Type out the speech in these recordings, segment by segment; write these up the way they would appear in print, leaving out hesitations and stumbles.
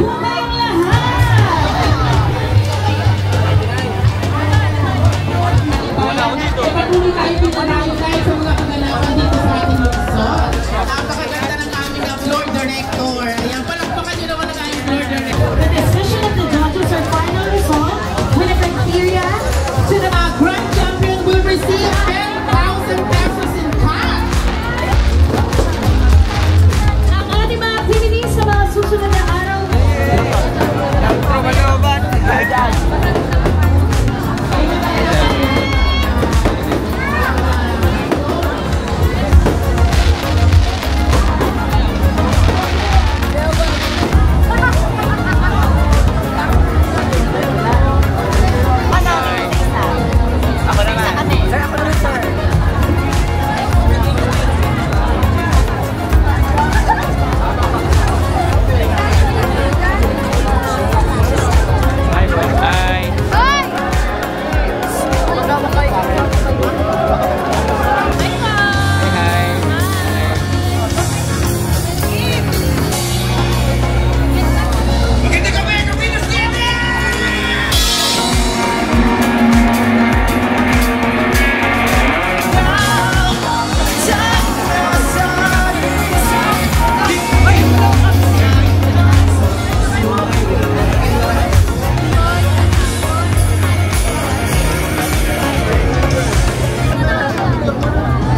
po kayong lahat! Ipatuloy tayo dito tayo dahil sa mga kaganapan dito sa ating luksod. Napakaganda ng aming floor director. Ayan, palakpakan nyo naman ang aming floor director. The decision of the judges are final result with a criteria to the Grand champion will receive 10,000 pesos in cash. ang ating mga activities sa mga susunod na araw.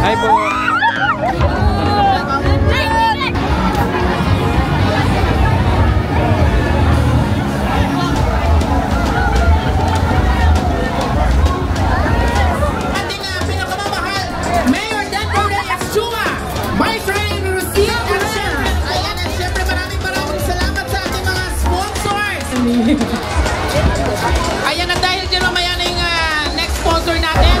Hi po. Ating pinakamamahal, Mayor Denver Reyes Chua, Vice Mayor Rosita Garcia. Ayan, at syempre maraming salamat sa ating mga sponsors. Ayan, at dahil dyan mamaya na yung next sponsor natin.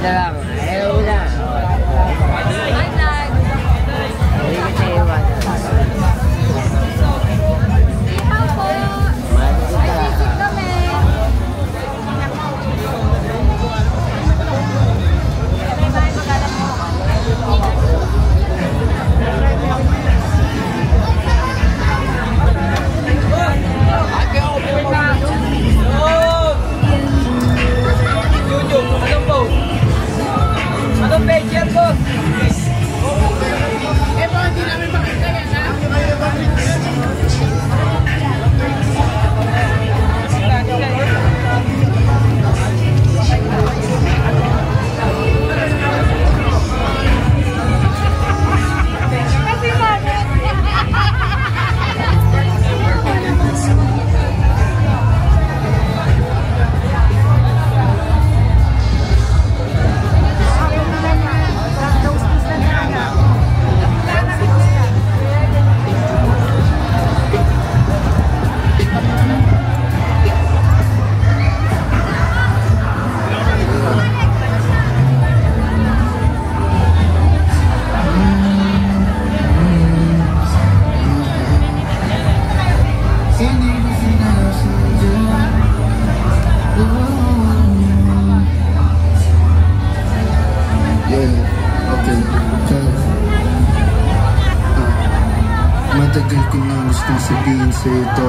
na lang. Ayaw na. Hi, Dad. Hindi ko sa iwan. Ihaw po. Mahal kita. Ay, sisig kami. Bye, magalang mo. Anong page yan, boss? Eh po, hindi namin makita yan, ha? Kasi bakit? Matagal ko na gustong sabihin sa ito.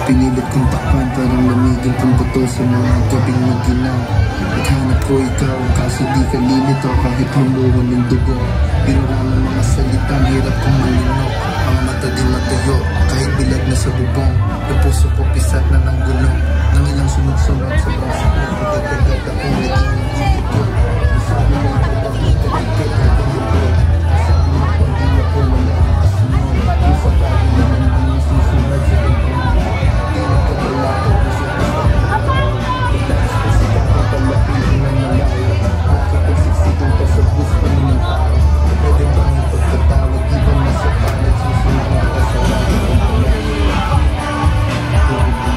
Pinilit kong takpan parang lamigin kong buto sa mga gabing maginaw. At hanap ko ikaw, kaso di ka lilito kahit lumuwan ng dugo. Pinurang mga salitang hirap kong malinok. Ang mata di matayo, kahit bilag na sa bubong. Yung puso ko pisat na ng gulong. Nang ilang sunod-sunod sa braso ko, pagkagagad akong naging dito. Masabi mo ito, bakit ka dikit na ganito? Masabi mo kung di ako wala ang kasunod. Yung sa tayo naman ang nasusunod sa bintang. Di nagkabala ko, gusto ko sa bintang. Itaas ko si kakong palapiin ng malaya. Nakikipagsiksikan pa sa gusto ng tao. Pwede bang ipagkatawag, di ba nasa palat susunod ka sa lagi kong palaya. Pwede bang ipagkatawag.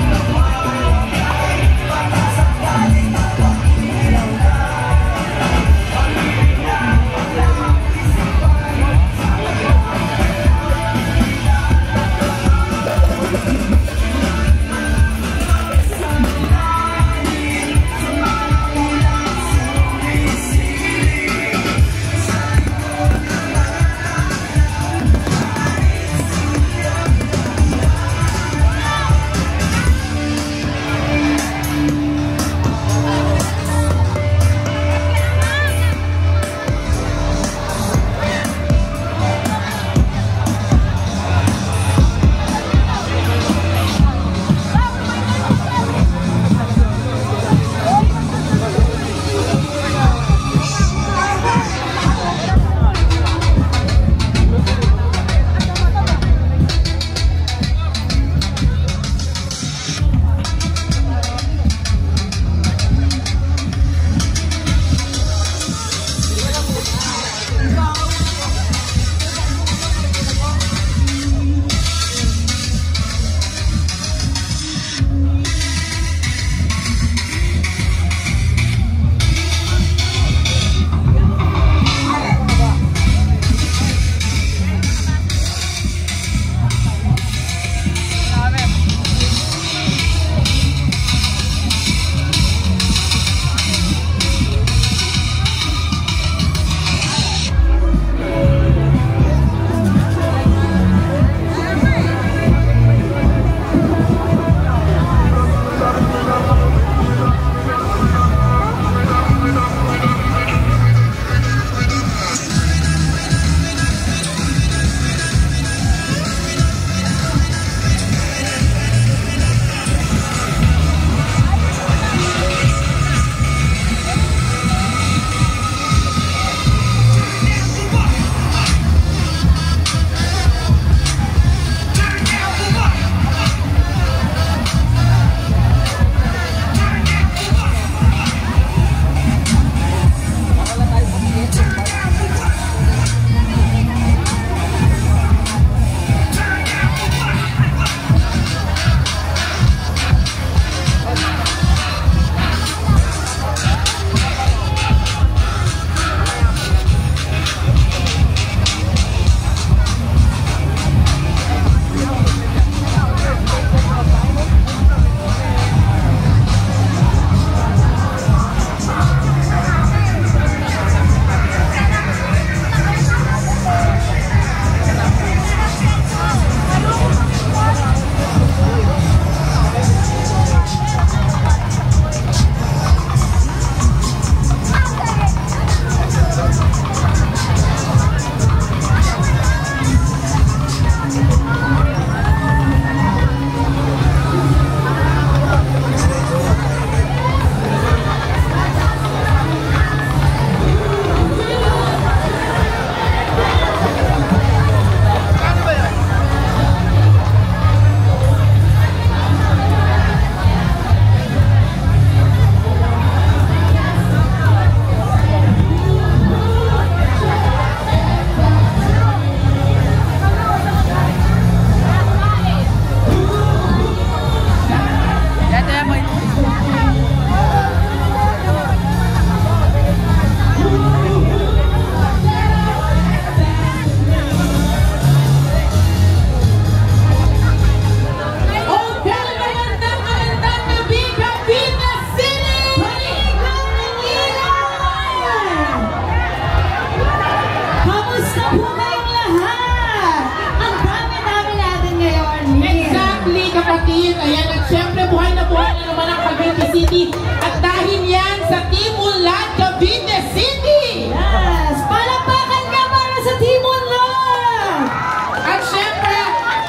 City. At dahil yan sa Team Unlad, Cavite City! Yes! Palakpakan ka para sa Team Unlad! At syempre,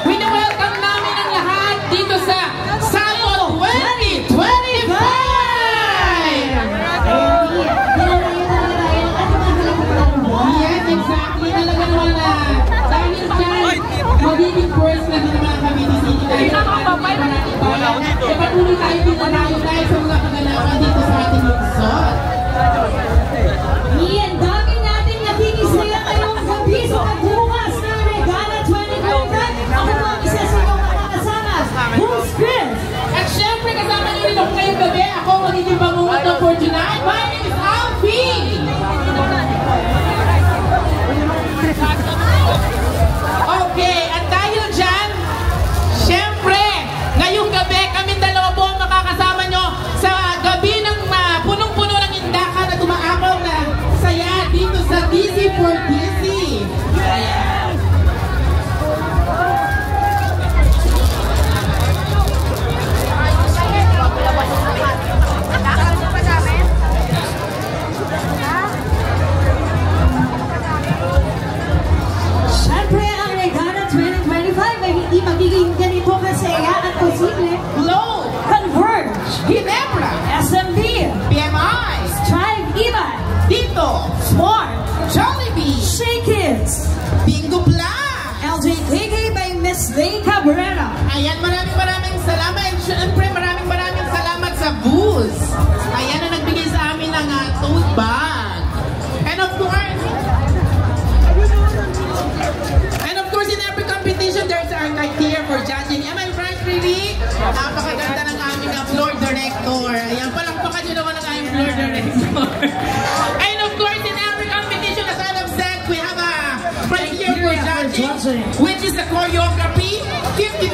wini-welcome namin ang lahat dito sa Salmon 2025! Yes, exactly. Talaga naman na dahil dyan, magiging first na din naman kami di City. Dahil maraming bayan. E patuloy tayo dinalayo dahil sa mga kaganapan dito sa ating lungsod. Iyan, dami natin nakikisaya ngayong gabi sa pagbukas na Regala 2025. Ako po ang isa sa inyong mga kasama, Who's Chris? At syempre, kasama niyo rin ako ngayong gabi. Ako magiging bangungot for tonight. My name is Alfie! Okay, at dahil dyan, syempre, ngayong gabi, kami dalawa po ang makakasama nyo sa gabi ng punong-puno ng indakan na tumaakaw na saya dito sa DC for DC. Siyempre, ang Regala 2025 ay hindi magiging ganito kasaya at posible. Glow, Converge, Ginebra, SMB, PMI, Strive Iban, Dito, Smart, Jollibee, Shake Kids, Bingo Black. LJKK by Miss Day Cabrera. Ayan, maraming salamat. And syempre, maraming salamat sa booze. Ayan na nagbigay sa amin ng tote bag. And of course, in every competition, there's our criteria for judging. Am I right, really? Napakaganda ng aming floor director. Ayan, palakpakan nyo naman ang aming floor director. And of course, in every competition, as I've said, we have a criteria for judging, which is the choreography, 50%,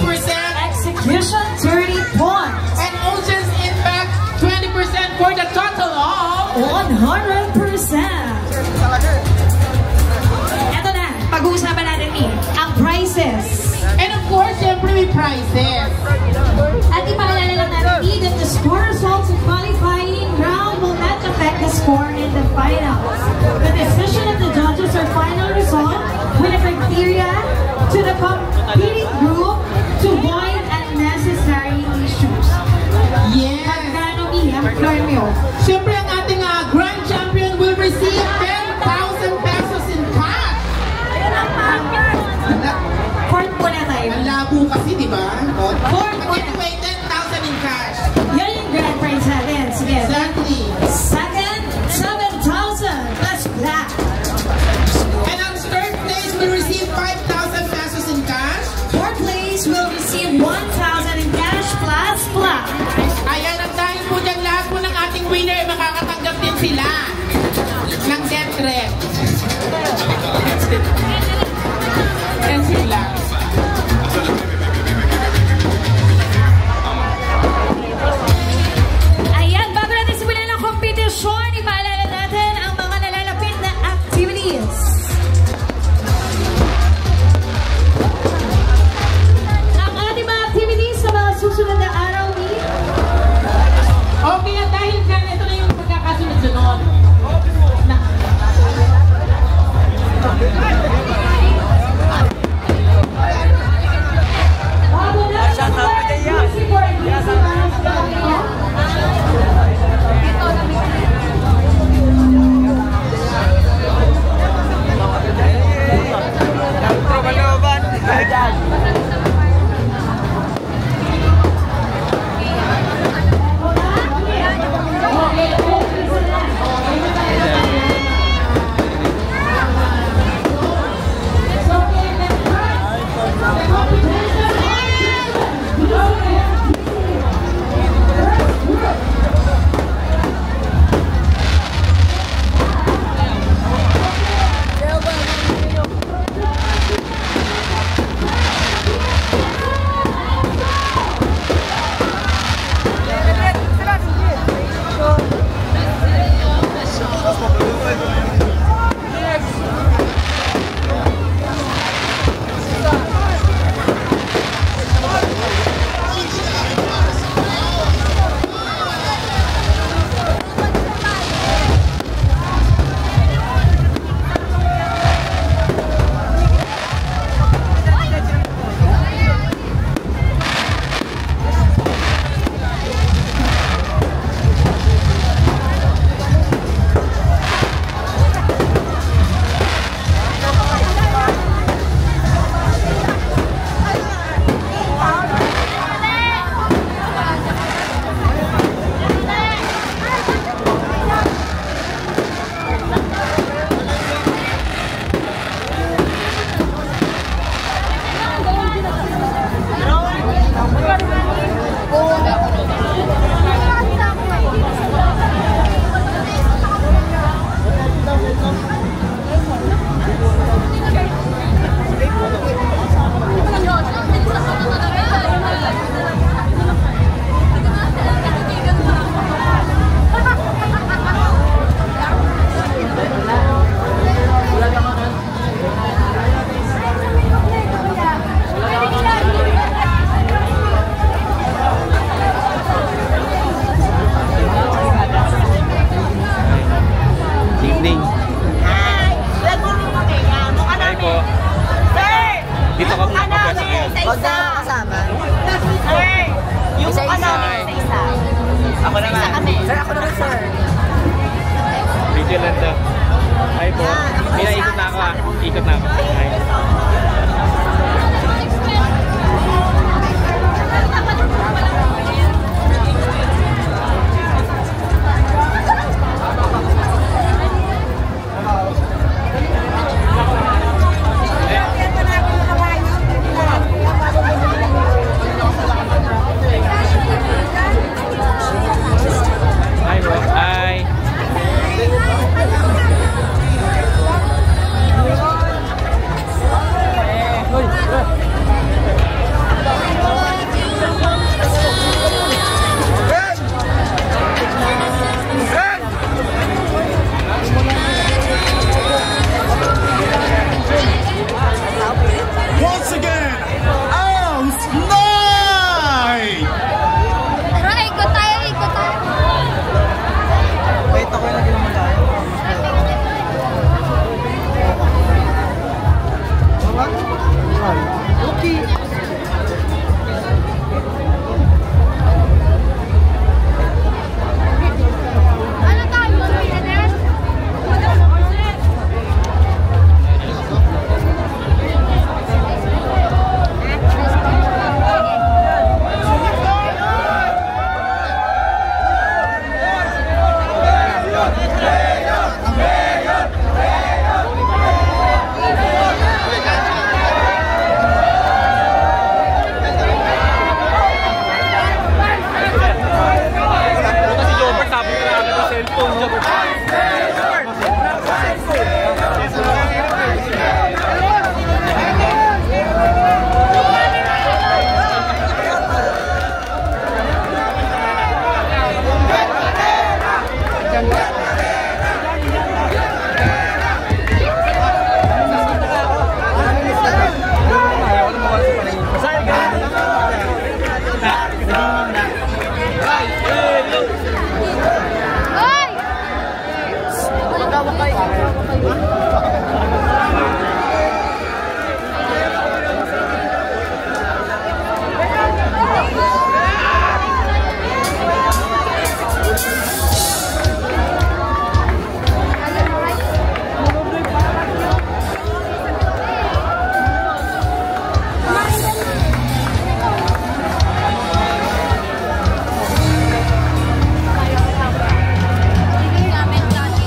Execution 30 points. and audience impact, 20% for the total of 100%. Ito na, pag-uusapan natin ang prices. And of course, syempre may prizes. At ipakilala lang natin that the score results in qualifying round will not affect the score in the finals. The decision of the judges or final result with a criteria to the competing group to avoid unnecessary issues. Yes. Pagkano ang premyo? Syempre, ang ating grand champion will receive 10,000 pesos in cash. Fourth po na tayo. Ang labo kasi, di ba? Fourth po na. Anyway, 10,000 in cash. Yan yung grand prize natin. Sige. Exactly. Second, 7,000 plus black. And ang third place will receive 5,000 pesos in cash. Fourth place will receive 1,000 in cash plus black. Ayan, at dahil po dyan lahat po ng ating winner, makakatanggap din sila ng death threat. Pencil lang. Ayan, bago natin simulan ang kompetisyon, ipaalala natin ang mga nalalapit na activities. Ang ating mga activities sa mga susunod na araw ni Okay, at dahil dyan, ito na yung pagkakasunod-sunod. Dito ka muna kapwesa ngayon. Huwag na ako kasama. Yung Isa-isa. namin isa-isa. Ako naman. Sir, ako naman, sir. Video lang daw. Ay po. Mira, ikot na ako ah. Ikot na ako. Ay. Once again, House Night! Tara, ikot tayo, ikot tayo. Wait, ako yung lagi naman tayo. Okay. Ano tayo? Millionaire? Kasi Jobber, sabi ko na sa cellphone niya. Hoy! Hindi namin dati.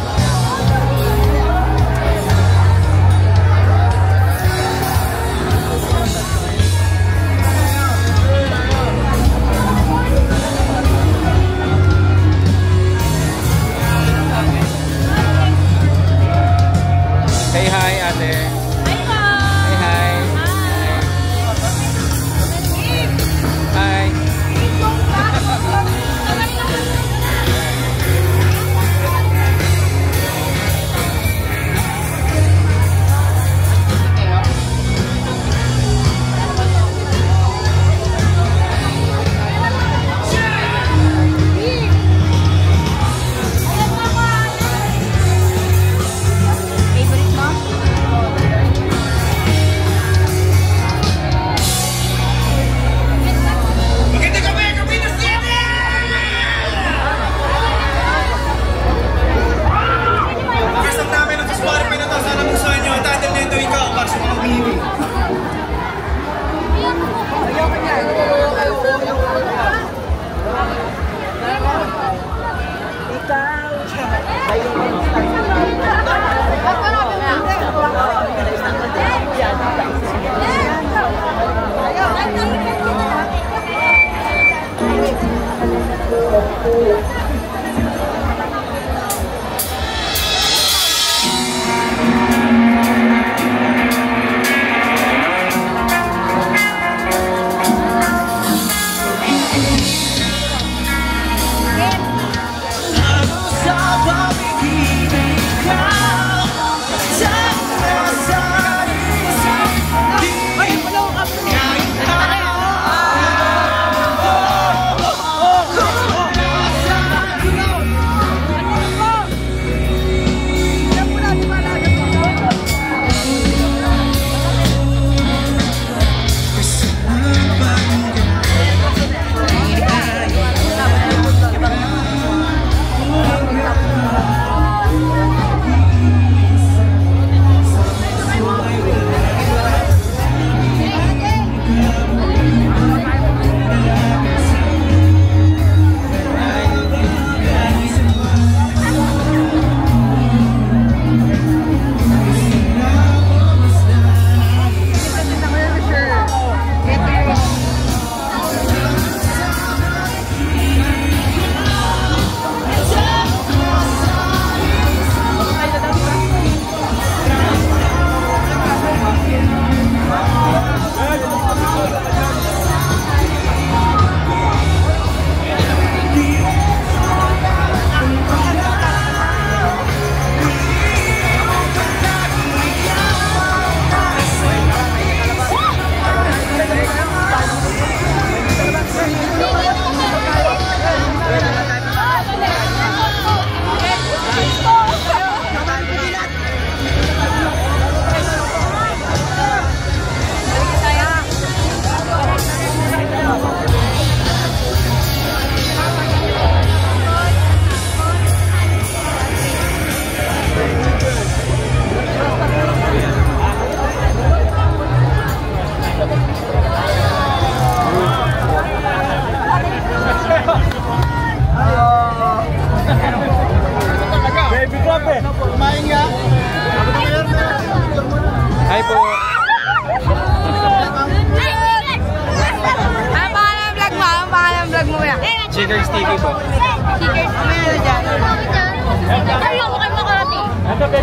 Hoy,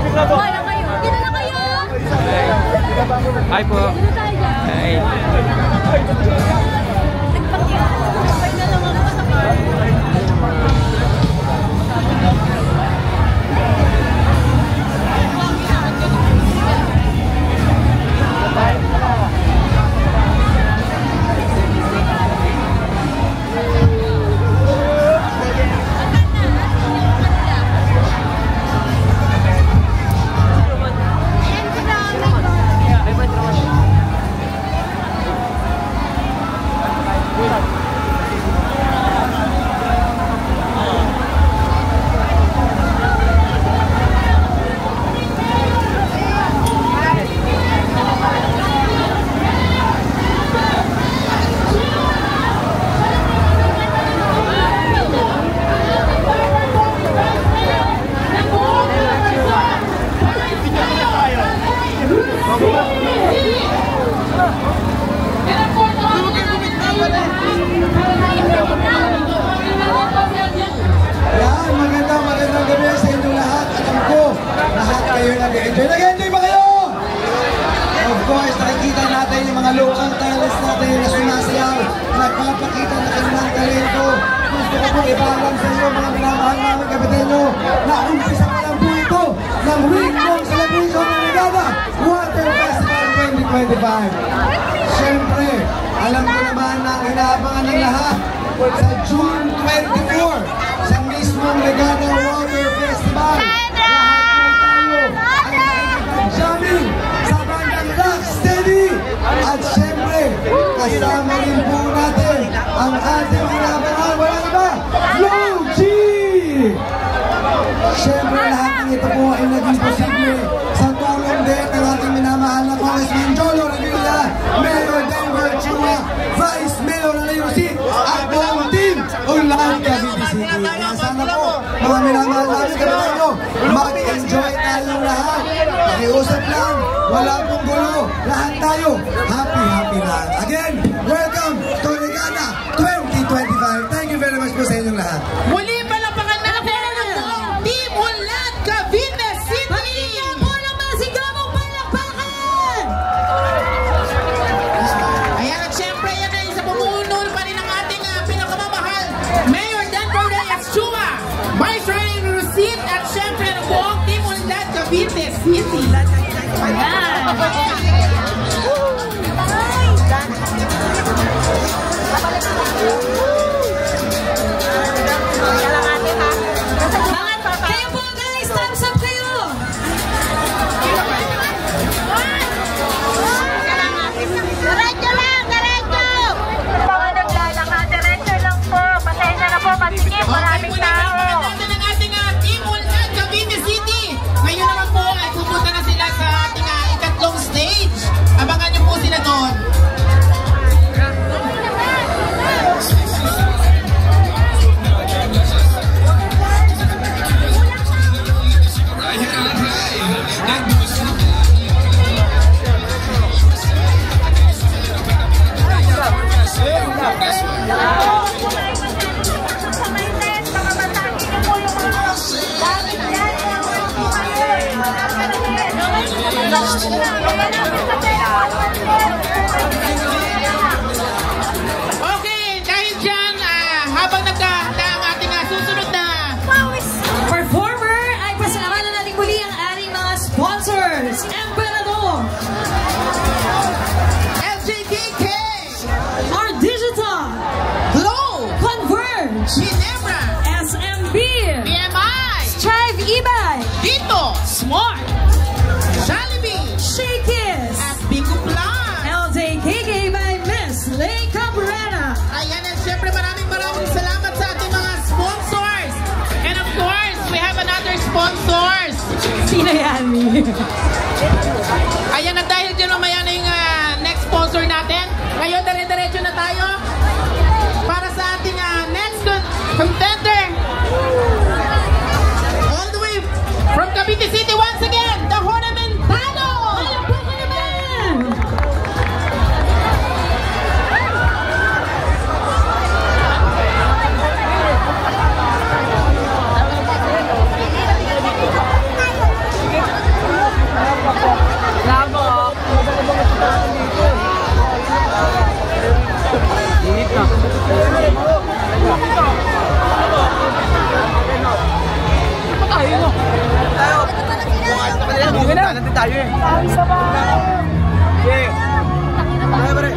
na kayo. Dito na kayo. Hi po. Dito tayo dyan. Hi. Sabay na lang ako sa picture. Magandang gabi sa inyong lahat. Alam ko, lahat kayo nag-enjoy. Nag-enjoy ba kayo? Of course, nakikita natin yung mga local talents natin na sumasayaw, nagpapakita na kanilang talento. Gusto ko pong ipaalam sa inyo mga minamahal namin kapitenyo na umpisa pa lang po ito ng Week Long Celebration ng Ligada Water Festival 2025. Siyempre, alam ko naman na ang inaabangan ng lahat sa June 24 sa mismong Ligada Water Festival. Lahat po tayo ay jamming sa bandang Rocksteady. At siyempre, kasama rin po natin ang ating inaabangan. Walang iba, Flow G! Siyempre, lahat ng ito po ay naging posible sa tulong din ng ating minamahal na Congressman Jolo Revilla, Mayor Denver Chua, Vice Mayor Alayo Sid, at buong team Ulan Cavite City. Kaya sana po, mga minamahal namin kapitayo, mag-enjoy tayong lahat. Pakiusap lang, wala pong gulo, lahat tayo happy lang. Again, welcome to Ligada 2025. Thank you very much po sa inyong lahat. Muli palapakan natin ang Team Ulan Cavite City! Pagkikita po ng mga sigabong palakpakan! Ayan, at syempre yan ay sa pumuno pa rin ang ating pinakamamahal Mayor Denver Reyes Chua, Vice Mayor Rusit, at syempre ang buong Team Ulan Cavite City. Kayo po guys, thumbs up kayo! Diretso lang, diretso! Mga naglalakad, diretso lang po. Pasensya na po, masikip, maraming tao. Natin ang ating Team Ulan Cavite City. Ngayon naman po ay pupunta na sila sa ating ikatlong stage. Abangan niyo po sila doon. Okay, dahil dyan, habang nagkahanda ang ating susunod na Performer ay pasalamatan natin muli ang ating mga sponsors. Emperador, LJKK, Our Digital, Glow, Converge, Ginebra, SMB, BMI, Strive eBay, Dito, Smart, Jollibee, Shakey's, at Bingo Plan. LJKK by Miss Lay Cabrera. Ayan, at syempre maraming salamat sa ating mga sponsors. And of course, we have another sponsors. Sino yan? Ayan, at dahil dyan mamaya na yung next sponsor natin. Ngayon, dire-diretso na tayo para sa ating next contender. All the way from Cavite City once again, the Honamentano! Palakpakan naman! Pupunta natin tayo eh. Okay. Pare.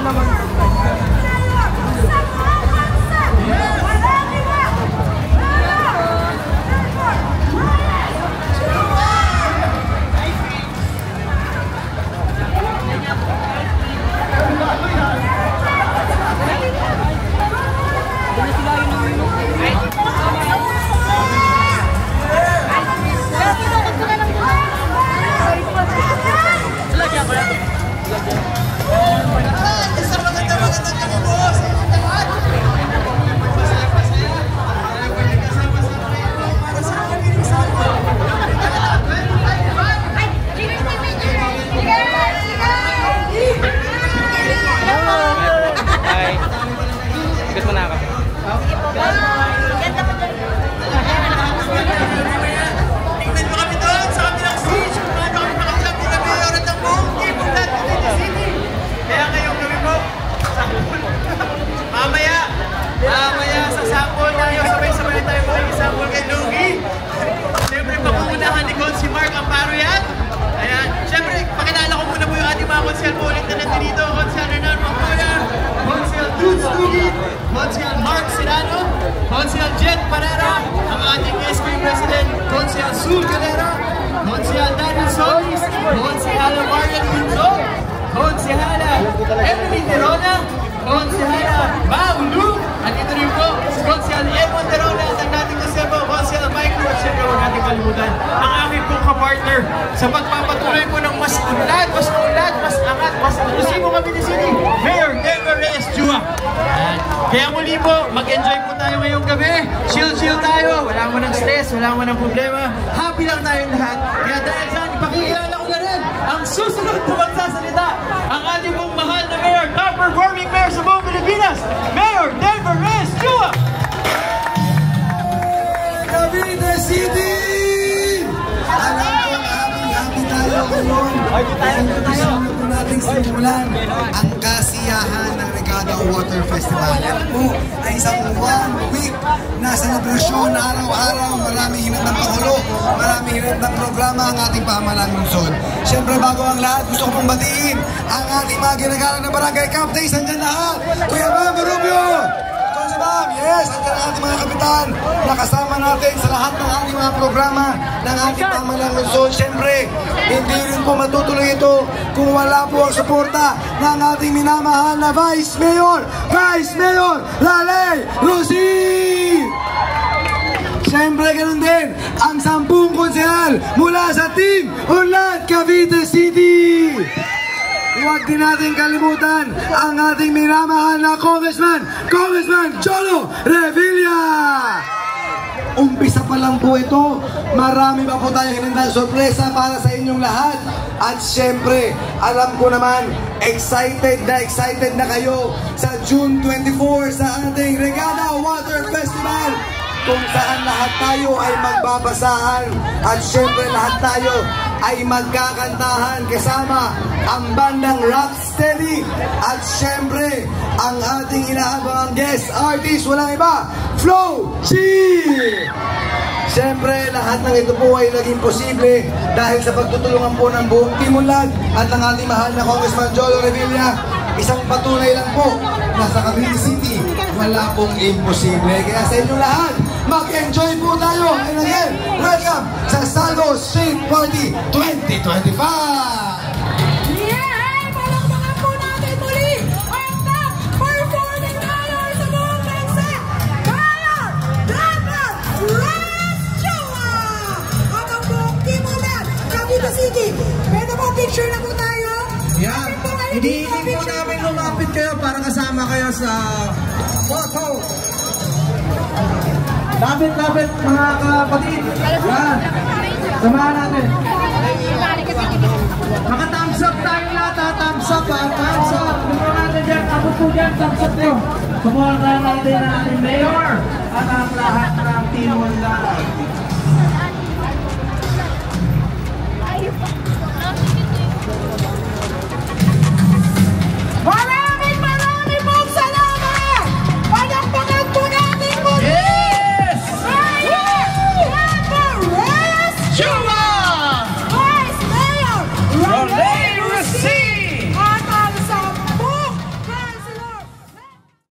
naman. Konsehal Mark Serrano, Konsehal Jet Parera, ang ating SK President, Konsehal Sul Calera, Konsehal Daniel Solis, Konsehala Marian Lindon, Konsehala Emily Terona, Konsehala Maulu, at ito rin po si Konsehal Edmond Terona at ang dating kasebo, Konsehal Michael, at siyempre huwag natin kalimutan ang aking pong kapartner sa pagpapatuloy po ng mas unlad, mas angat, mas inklusibo kami ni City, Mayor Denver Reyes Chua. Kaya muli po, mag-enjoy po tayo ngayong gabi. Chill tayo. Wala mo ng stress, wala mo ng problema. Happy lang tayong lahat. Kaya dahil dyan, ipakikilala ko na rin ang susunod na magsasalita. Ang ating pong mahal na mayor, top-performing mayor sa buong Pilipinas, Mayor Denver Reyes Chua! Cavite City! Alam ko, happy tayo ngayon. Gusto po natin simulan ang kasiyahan ng Regada Water Festival. Yan po ay isang 1 week na selebrasyon na araw-araw. Maraming hinandang pakulo, maraming hinandang programa ang ating pamahalaan lungsod. Siyempre, bago ang lahat, gusto ko pong batiin ang ating mga ginagalang na barangay captains. Andyan lahat. Kuya Bam Rubio! Ma'am, yes, at ang ating mga kapitan na kasama natin sa lahat ng ating mga programa ng ating pamahalaan lungsod. Siyempre, hindi rin po matutuloy ito kung wala po ang suporta ng ating minamahal na Vice Mayor Lalay Rosie! Siyempre, ganun din ang 10 konsehal mula sa Team Unlad Cavite City! Huwag din natin kalimutan ang ating minamahal na Congressman Cholo Revilla! Umpisa pa lang po ito, marami pa po tayong hinandang sorpresa para sa inyong lahat. At syempre, alam ko naman, excited na kayo sa June 24 sa ating Regada Water Festival, kung saan lahat tayo ay magbabasahan at syempre lahat tayo ay magkakantahan kasama ang bandang Rocksteady at syempre ang ating inaabangang guest artist, walang iba, Flo G! Siyempre, lahat ng ito po ay naging posible dahil sa pagtutulungan po ng buong Team Unlad at ng ating mahal na Congressman Cholo Revilla. Isang patunay lang po na sa Cavite City, wala pong imposible. Kaya sa inyo lahat, mag-enjoy po tayo. And again, welcome sa Salvo Street Party 2025! Palakpakan po natin muli ang top performing mayor sa buong bansa, Mayor Denver Reyes Chua! At ang buong Team Unlad, Cavite City. Pwede po picture na po tayo? Yan, hinihiling po namin lumapit kayo para kasama kayo sa photo. Lapit mga kapatid. Yan, samahan natin. Maka-thumbs up tayo lahat ha. Thumbs up ha. Thumbs up. Tumulong natin dyan. Abot po dyan. Thumbs up nyo. Tumulong natin ang ating mayor at ang lahat ng Team Unlad.